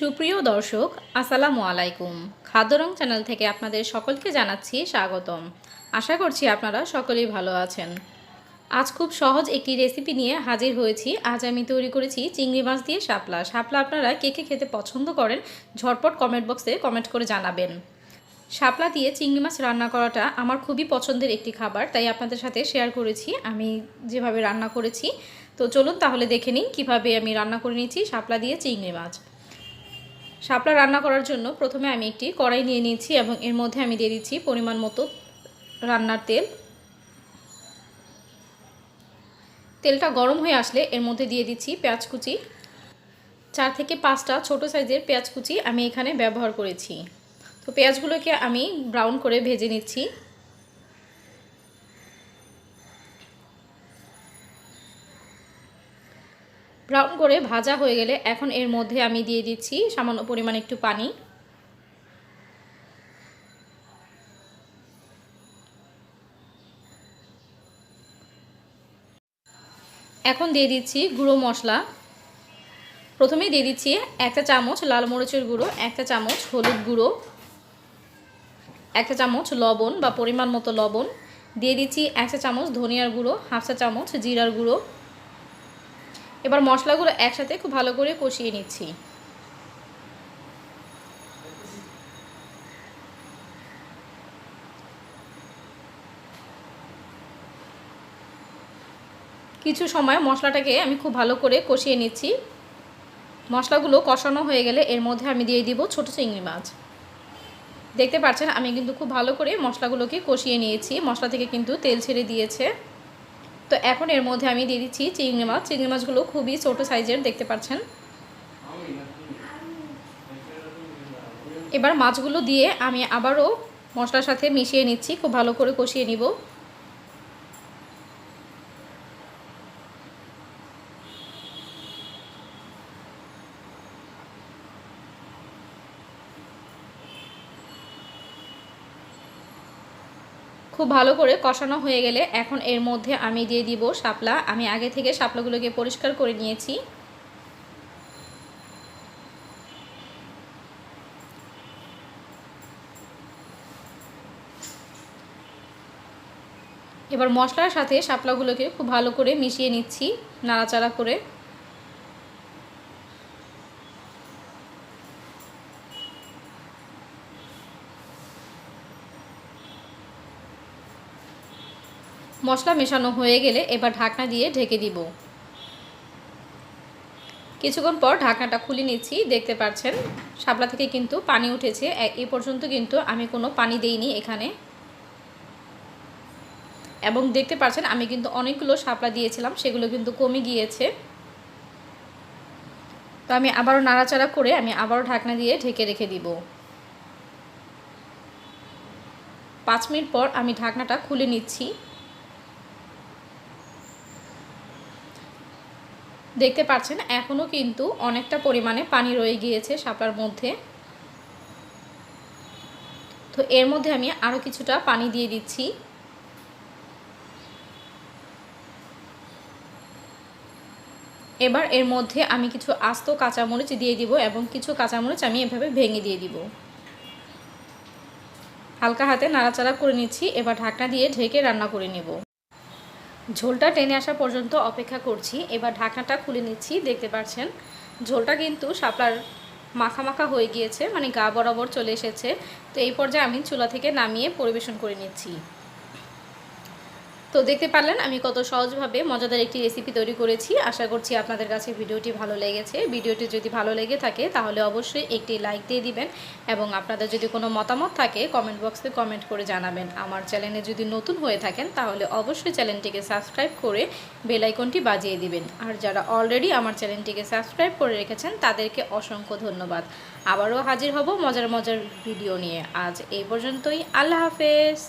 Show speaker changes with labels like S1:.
S1: সুপ্রিয় দর্শক, আসসালামু আলাইকুম। খাদ্য রং চ্যানেল থেকে আপনাদের সকলকে জানাচ্ছি স্বাগতম। আশা করছি আপনারা সকলেই ভালো আছেন। আজ খুব সহজ একটি রেসিপি নিয়ে হাজির হয়েছি। আজ আমি তৈরি করেছি চিংড়ি মাছ দিয়ে শাপলা। শাপলা আপনারা কে কে খেতে পছন্দ করেন ঝটপট কমেন্ট বক্সে কমেন্ট করে জানাবেন। শাপলা দিয়ে চিংড়ি মাছ রান্না করাটা আমার খুবই পছন্দের একটি খাবার, তাই আপনাদের সাথে শেয়ার করেছি আমি যেভাবে রান্না করেছি। তো চলুন তাহলে দেখে নিন কীভাবে আমি রান্না করে নিয়েছি শাপলা দিয়ে চিংড়ি মাছ। শাপলা রান্না করার জন্য প্রথমে আমি একটি কড়াই নিয়ে নিয়েছি এবং এর মধ্যে আমি দিয়ে দিচ্ছি পরিমাণ মতো রান্নার তেল। তেলটা গরম হয়ে আসলে এর মধ্যে দিয়ে দিচ্ছি পেঁয়াজ কুচি। 4 থেকে 5টা ছোটো সাইজের পেঁয়াজ কুচি আমি এখানে ব্যবহার করেছি। তো পেঁয়াজগুলোকে আমি ব্রাউন করে ভেজে নিচ্ছি। ব্রাউন করে ভাজা হয়ে গেলে এখন এর মধ্যে আমি দিয়ে দিচ্ছি সামান্য পরিমাণ একটু পানি। এখন দিয়ে দিচ্ছি গুঁড়ো মশলা। প্রথমেই দিয়ে দিচ্ছি 1 চামচ লাল মরিচের গুঁড়ো, 1 চামচ হলুদ গুঁড়ো, 1 চামচ লবণ বা পরিমাণ মতো লবণ, দিয়ে দিচ্ছি 1 চামচ ধনিয়ার গুঁড়ো, 1/2 চামচ জিরার গুঁড়ো। এবার মশলাগুলো একসাথে খুব ভালো করে কষিয়ে নিচ্ছি। কিছু সময় মশলাটাকে আমি খুব ভালো করে কষিয়ে নিচ্ছি। মশলাগুলো কষানো হয়ে গেলে এর মধ্যে আমি দিয়ে দিব ছোট চিংড়ি মাছ। দেখতে পাচ্ছেন আমি কিন্তু খুব ভালো করে মশলাগুলোকে কষিয়ে নিয়েছি, মশলা থেকে কিন্তু তেল ছেড়ে দিয়েছে। তো এখন এর মধ্যে আমি দিয়ে দিচ্ছি চিংড়ি মাছ। চিংড়ি মাছগুলো খুবই ছোট সাইজের দেখতে পাচ্ছেন। এবার মাছগুলো দিয়ে আমি আবারও মশলার সাথে মিশিয়ে নিচ্ছি, খুব ভালো করে কষিয়ে নিব। খুব ভালো করে কষানো হয়ে গেলে এখন এর মধ্যে আমি দিয়ে দিব শাপলা। আমি আগে থেকে শাপলাগুলোকে পরিষ্কার করে নিয়েছি। এবার মশলার সাথে শাপলাগুলোকে খুব ভালো করে মিশিয়ে নিচ্ছি নাড়াচাড়া করে। মশলা মেশানো হয়ে গেলে এবার ঢাকনা দিয়ে ঢেকে দিব। কিছুক্ষণ পর ঢাকনাটা খুলে নিচ্ছি। দেখতে পাচ্ছেন শাপলা থেকে কিন্তু পানি উঠেছে। এই পর্যন্ত কিন্তু আমি কোনো পানি দেইনি এখানে। এবং দেখতে পাচ্ছেন আমি কিন্তু অনেকগুলো শাপলা দিয়েছিলাম, সেগুলো কিন্তু কমে গিয়েছে। তো আমি আবারও নাড়াচাড়া করে আমি আবারও ঢাকনা দিয়ে ঢেকে রেখে দিব। 5 মিনিট পর আমি ঢাকনাটা খুলে নিচ্ছি। দেখতে পাচ্ছেন এখনও কিন্তু অনেকটা পরিমাণে পানি রয়ে গিয়েছে শাপলার মধ্যে। তো এর মধ্যে আমি আরও কিছুটা পানি দিয়ে দিচ্ছি। এবার এর মধ্যে আমি কিছু আস্ত কাঁচামরিচ দিয়ে দিব এবং কিছু কাঁচামরিচ আমি এভাবে ভেঙে দিয়ে দিব। হালকা হাতে নাড়াচাড়া করে নিচ্ছি। এবার ঢাকনা দিয়ে ঢেকে রান্না করে নেব। ঝোলটা টেনে আসা পর্যন্ত অপেক্ষা করছি। এবার ঢাকনাটা খুলে নিচ্ছি। দেখতে পাচ্ছেন ঝোলটা কিন্তু শাপলার মাখা মাখা হয়ে গিয়েছে, মানে গা বরাবর চলে এসেছে। তো এই পর্যায়ে আমি চুলা থেকে নামিয়ে পরিবেশন করে নিচ্ছি। তো দেখতে পারলেন আমি কত সহজভাবে মজাদার একটি রেসিপি তৈরি করেছি। আশা করছি আপনাদের কাছে ভিডিওটি ভালো লেগেছে। ভিডিওটি যদি ভালো লেগে থাকে তাহলে অবশ্যই একটি লাইক দিয়ে দিবেন এবং আপনাদের যদি কোনো মতামত থাকে কমেন্ট বক্সে কমেন্ট করে জানাবেন। আমার চ্যানেলে যদি নতুন হয়ে থাকেন তাহলে অবশ্যই চ্যানেলটিকে সাবস্ক্রাইব করে বেল আইকনটি বাজিয়ে দিবেন। আর যারা অলরেডি আমার চ্যানেলটিকে সাবস্ক্রাইব করে রেখেছেন তাদেরকে অসংখ্য ধন্যবাদ। আবারও হাজির হব মজার মজার ভিডিও নিয়ে। আজ এই পর্যন্তই। আল্লাহ হাফেজ।